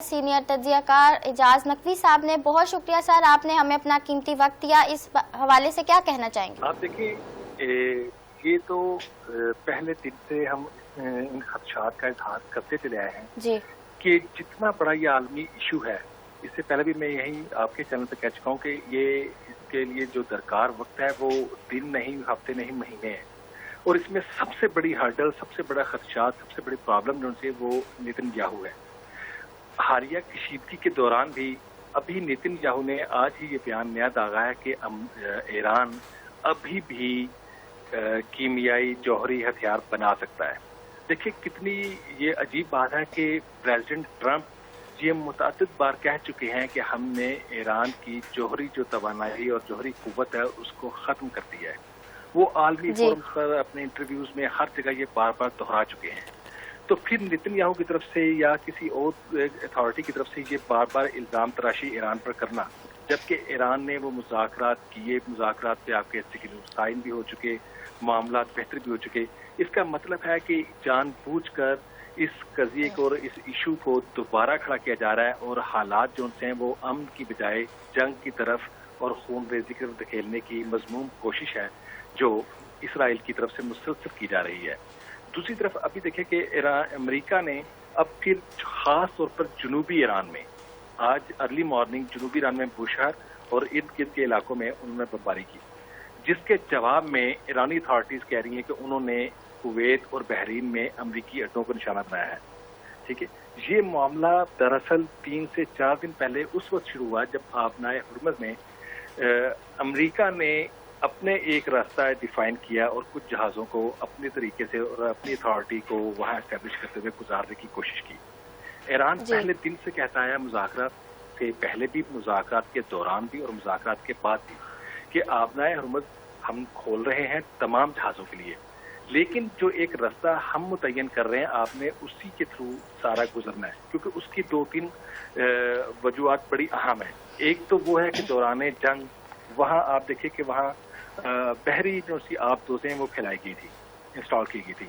Senior تجزیہ کار اعجاز نقوی صاحب نے بہت شکریہ سر، آپ نے ہمیں اپنا قیمتی وقت دیا. اس حوالے سے کیا کہنا چاہیں گے؟ آپ دیکھیں، یہ تو پہلے دن سے ہم ان خدشات کا اظہار کرتے چلے آئے ہیں جی کہ جتنا بڑا یہ عالمی ایشو ہے، اس سے پہلے بھی میں یہی آپ کے چینل پہ کہہ چکا ہوں کہ یہ اس کے لیے جو درکار وقت ہے وہ دن نہیں، ہفتے نہیں، مہینے ہیں. اور اس میں سب سے بڑی ہرڈل، سب سے بڑا خدشات، سب سے بڑی پرابلم جو سے وہ نیتن یاہو ہے. حالیہ کشیدگی کے دوران بھی ابھی نیتن یاہو نے آج ہی یہ بیان نیا داغا ہے کہ ایران ابھی بھی کیمیائی جوہری ہتھیار بنا سکتا ہے. دیکھیں کتنی یہ عجیب بات ہے کہ پریزیڈنٹ ٹرمپ یہ متعدد بار کہہ چکے ہیں کہ ہم نے ایران کی جوہری جو توانائی اور جوہری قوت ہے اس کو ختم کر دیا ہے. وہ عالمی فورمز پر اپنے انٹرویوز میں ہر جگہ یہ بار بار دہرا چکے ہیں. تو پھر نیتن یاہو کی طرف سے یا کسی اور اتھارٹی کی طرف سے یہ بار بار الزام تراشی ایران پر کرنا، جبکہ ایران نے وہ مذاکرات کیے، مذاکرات پہ آپ کے سائن بھی ہو چکے، معاملات بہتر بھی ہو چکے. اس کا مطلب ہے کہ جان بوجھ کر اس قضیے کو اور اس ایشو کو دوبارہ کھڑا کیا جا رہا ہے، اور حالات جو ہیں وہ امن کی بجائے جنگ کی طرف اور خون ریزی کی طرف دھکیلنے کی مذموم کوشش ہے جو اسرائیل کی طرف سے مسلسل کی جا رہی ہے. دوسری طرف ابھی دیکھیں کہ امریکہ نے اب پھر خاص طور پر جنوبی ایران میں آج ارلی مارننگ جنوبی ایران میں بوشہر اور ارد گرد کے علاقوں میں انہوں نے بمباری کی، جس کے جواب میں ایرانی اتھارٹیز کہہ رہی ہیں کہ انہوں نے کویت اور بحرین میں امریکی اڈوں کو نشانہ بنایا ہے. ٹھیک ہے، یہ معاملہ دراصل 3 سے 4 دن پہلے اس وقت شروع ہوا جب آبنائے ہرمز میں امریکہ نے اپنے ایک راستہ ڈیفائن کیا اور کچھ جہازوں کو اپنے طریقے سے اور اپنی اتھارٹی کو وہاں اسٹیبلش کرتے ہوئے گزارنے کی کوشش کی. ایران پہلے دن سے کہتا ہے، مذاکرات سے پہلے بھی، مذاکرات کے دوران بھی اور مذاکرات کے بعد بھی، کہ آبنائے ہرمز ہم کھول رہے ہیں تمام جہازوں کے لیے، لیکن جو ایک راستہ ہم متعین کر رہے ہیں آپ نے اسی کے تھرو سارا گزرنا ہے، کیونکہ اس کی 2-3 وجوہات بڑی اہم ہیں. ایک تو وہ ہے کہ دوران جنگ وہاں آپ دیکھیں کہ وہاں بحری جو سی آب دوزیں وہ پھیلائی گئی تھی، انسٹال کی گئی تھی.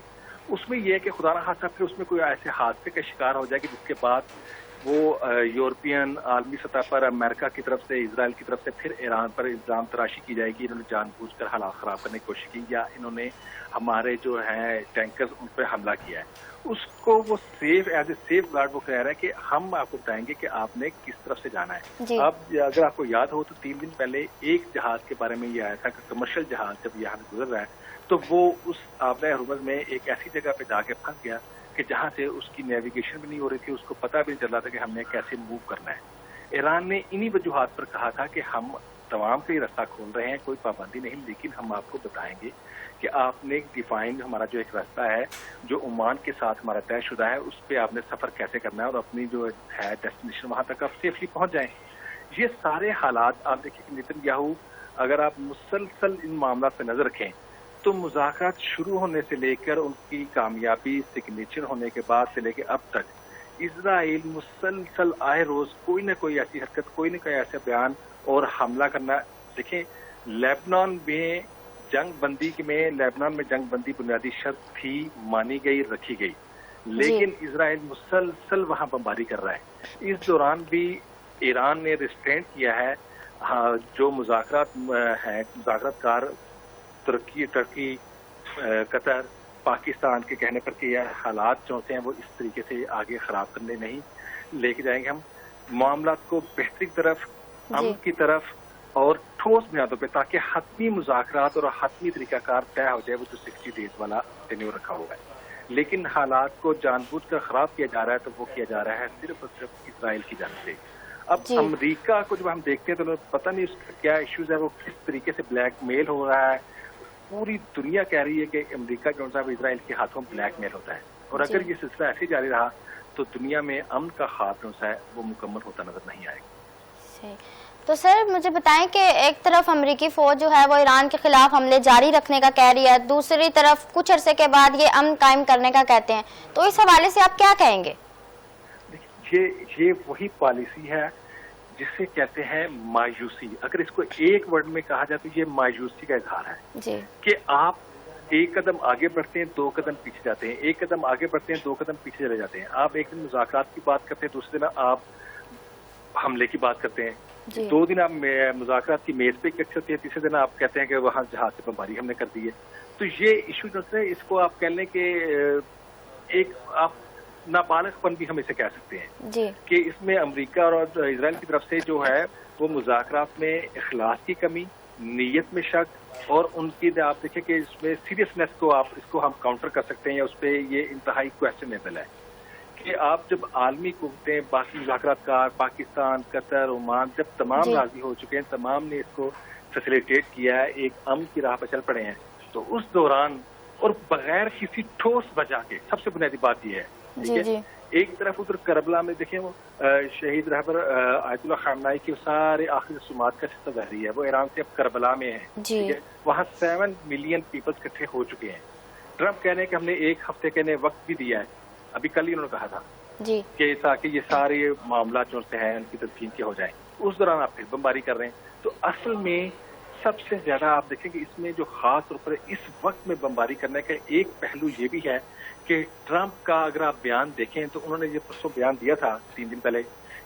اس میں یہ ہے کہ خدا نہ خواستہ پھر اس میں کوئی ایسے حادثے کا شکار ہو جائے کہ جس کے بعد وہ یورپین عالمی سطح پر امریکہ کی طرف سے، اسرائیل کی طرف سے پھر ایران پر الزام تراشی کی جائے گی، انہوں نے جان بوجھ کر حالات خراب کرنے کی کوشش کی یا انہوں نے ہمارے جو ہیں ٹینکرز ان پہ حملہ کیا ہے. اس کو وہ ایز اے سیف گارڈ وہ کہہ رہا ہے کہ ہم آپ کو بتائیں گے کہ آپ نے کس طرف سے جانا ہے. اب اگر آپ کو یاد ہو تو 3 دن پہلے ایک جہاز کے بارے میں یہ آیا تھا کہ کمرشل جہاز جب یہاں سے گزر رہا ہے تو وہ اس آبنائے ہرمز میں ایک ایسی جگہ پہ جا کے پھنس گیا کہ جہاں سے اس کی نیویگیشن بھی نہیں ہو رہی تھی، اس کو پتہ بھی نہیں چل رہا تھا کہ ہم نے کیسے موو کرنا ہے. ایران نے انہی وجوہات پر کہا تھا کہ ہم تمام کا ہی راستہ کھول رہے ہیں، کوئی پابندی نہیں، لیکن ہم آپ کو بتائیں گے کہ آپ نے ڈیفائنڈ ہمارا جو ایک راستہ ہے جو عمان کے ساتھ ہمارا طے شدہ ہے، اس پہ آپ نے سفر کیسے کرنا ہے اور اپنی جو ہے ڈیسٹینیشن وہاں تک آپ سیفلی پہنچ جائیں. یہ سارے حالات آپ دیکھیں کہ نیتن یاہو اگر آپ مسلسل ان معاملات پہ نظر رکھیں تو مذاکرات شروع ہونے سے لے کر ان کی کامیابی سگنیچر ہونے کے بعد سے لے کے اب تک اسرائیل مسلسل آئے روز کوئی نہ کوئی ایسی حرکت، کوئی نہ کوئی ایسا بیان اور حملہ کرنا. دیکھیں لیبنان میں جنگ بندی بنیادی شرط تھی، مانی گئی، رکھی گئی، لیکن اسرائیل مسلسل وہاں بمباری کر رہا ہے. اس دوران بھی ایران نے ریسٹرینٹ کیا ہے جو مذاکرات ہیں، مذاکرات کار ترکی، قطر، پاکستان کے کہنے پر کہ یہ حالات جو ہیں وہ اس طریقے سے آگے خراب کرنے نہیں لے کے جائیں گے. ہم معاملات کو بہتری کی طرف، امن کی طرف اور ٹھوس بنیادوں پہ، تاکہ حتمی مذاکرات اور حتمی طریقہ کار طے ہو جائے. وہ تو 60 ڈیز والا ٹینیور رکھا ہوا ہے، لیکن حالات کو جان بوجھ کر خراب کیا جا رہا ہے تو وہ کیا جا رہا ہے صرف اور صرف اسرائیل کی جانب سے. اب امریکہ کو جب ہم دیکھتے ہیں تو پتہ نہیں اس کا کیا ایشوز ہے، وہ کس طریقے سے بلیک میل ہو رہا ہے. پوری دنیا کہہ رہی ہے کہ امریکہ جو ہے اسرائیل کے ہاتھوں بلیک میل ہوتا ہے، اور اگر یہ سلسلہ ایسے جاری رہا تو دنیا میں امن کا خواب جو ہے وہ مکمل ہوتا نظر نہیں آئے گا. تو سر مجھے بتائیں کہ ایک طرف امریکی فوج جو ہے وہ ایران کے خلاف حملے جاری رکھنے کا کہہ رہی ہے، دوسری طرف کچھ عرصے کے بعد یہ امن قائم کرنے کا کہتے ہیں، تو اس حوالے سے آپ کیا کہیں گے؟ یہ وہی پالیسی ہے جسے کہتے ہیں مایوسی. اگر اس کو ایک ورڈ میں کہا جائے تو یہ مایوسی کا اظہار ہے کہ آپ ایک قدم آگے بڑھتے ہیں 2 قدم پیچھے جاتے ہیں، ایک قدم آگے بڑھتے ہیں 2 قدم پیچھے چلے جاتے ہیں. آپ ایک دن مذاکرات کی بات کرتے ہیں، دوسرے دن آپ حملے کی بات کرتے ہیں، جی 2 دن آپ مذاکرات کی میز پہ اکٹھے ہوتے ہیں، تیسرے دن آپ کہتے ہیں کہ وہاں جہاز سے بمباری ہم نے کر دی ہے. تو یہ ایشو جو ہے اس کو آپ کہہ لیں کہ ایک آپ نابالغ پن بھی ہم اسے کہہ سکتے ہیں جی کہ اس میں امریکہ اور اسرائیل کی طرف سے جو ہے وہ مذاکرات میں اخلاص کی کمی، نیت میں شک، اور ان کی آپ دیکھیں کہ اس میں سیریسنیس کو آپ اس کو ہم کاؤنٹر کر سکتے ہیں یا اس پہ یہ انتہائی کویسچنیبل ہے کہ آپ جب عالمی قوتیں باقی مذاکرات کار پاکستان، قطر، عمان جب تمام جی راضی ہو چکے ہیں، تمام نے اس کو فیسیلیٹیٹ کیا ہے، ایک امن کی راہ پر چل پڑے ہیں، تو اس دوران اور بغیر کسی ٹھوس وجہ کے سب سے بنیادی بات یہ ہے ٹھیک جی ہے جی ایک طرف ادھر کربلا میں دیکھیں وہ شہید رہبر آیت اللہ خامنائی کی سارے آخری رسومات کا سلسلہ جاری ہے، وہ ایران سے اب کربلا میں ہے جی ٹھیک ہے، وہاں 7 ملین پیپلز اکٹھے ہو چکے ہیں. ٹرمپ کہنے کہ ہم نے 1 ہفتے کے وقت بھی دیا ہے، ابھی کل ہی انہوں نے کہا تھا جی کہ تاکہ یہ سارے معاملات جو سے ہیں ان کی تدفین کے ہو جائیں. اس دوران آپ پھر بمباری کر رہے ہیں. تو اصل میں سب سے زیادہ آپ دیکھیں کہ اس میں جو خاص طور پر اس وقت میں بمباری کرنے کا ایک پہلو یہ بھی ہے کہ ٹرمپ کا اگر آپ بیان دیکھیں تو انہوں نے یہ پرسوں بیان دیا تھا 3 دن پہلے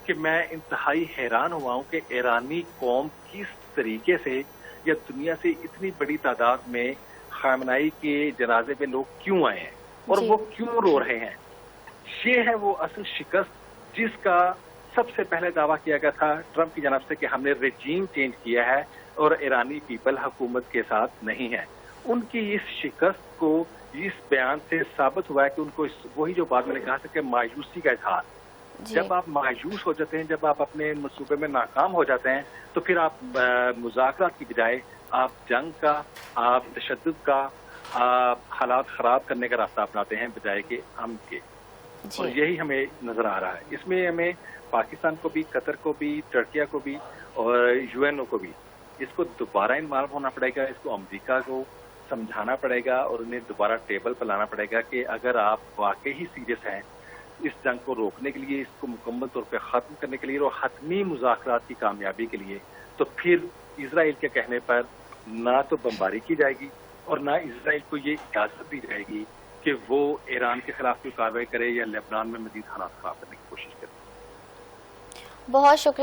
کہ میں انتہائی حیران ہوا ہوں کہ ایرانی قوم کس طریقے سے یا دنیا سے اتنی بڑی تعداد میں خامنائی کے جنازے پہ لوگ کیوں آئے ہیں اور جی وہ کیوں رو رہے ہیں. یہ ہے وہ اصل شکست جس کا سب سے پہلے دعویٰ کیا گیا تھا ٹرمپ کی جانب سے کہ ہم نے رجیم چینج کیا ہے اور ایرانی پیپل حکومت کے ساتھ نہیں ہے. ان کی اس شکست کو اس بیان سے ثابت ہوا ہے کہ ان کو وہی جو بات میں نے کہا تھا کہ مایوسی کا اظہار. جی جب آپ مایوس ہو جاتے ہیں، جب آپ اپنے منصوبے میں ناکام ہو جاتے ہیں تو پھر آپ مذاکرات کی بجائے آپ جنگ کا، آپ تشدد کا، آپ حالات خراب کرنے کا راستہ اپناتے ہیں بجائے کہ امن کے. اور یہی ہمیں نظر آ رہا ہے. اس میں ہمیں پاکستان کو بھی، قطر کو بھی، ترکیہ کو بھی اور یو این او کو بھی اس کو دوبارہ انوالو ہونا پڑے گا، اس کو امریکہ کو سمجھانا پڑے گا اور انہیں دوبارہ ٹیبل پر لانا پڑے گا کہ اگر آپ واقعی سیریس ہیں اس جنگ کو روکنے کے لیے، اس کو مکمل طور پہ ختم کرنے کے لیے اور حتمی مذاکرات کی کامیابی کے لیے، تو پھر اسرائیل کے کہنے پر نہ تو بمباری کی جائے گی اور نہ اسرائیل کو یہ اجازت دی جائے گی کہ وہ ایران کے خلاف کوئی کارروائی کرے یا لبنان میں مزید حالات خراب کرنے کی کوشش کرے. بہت شکریہ.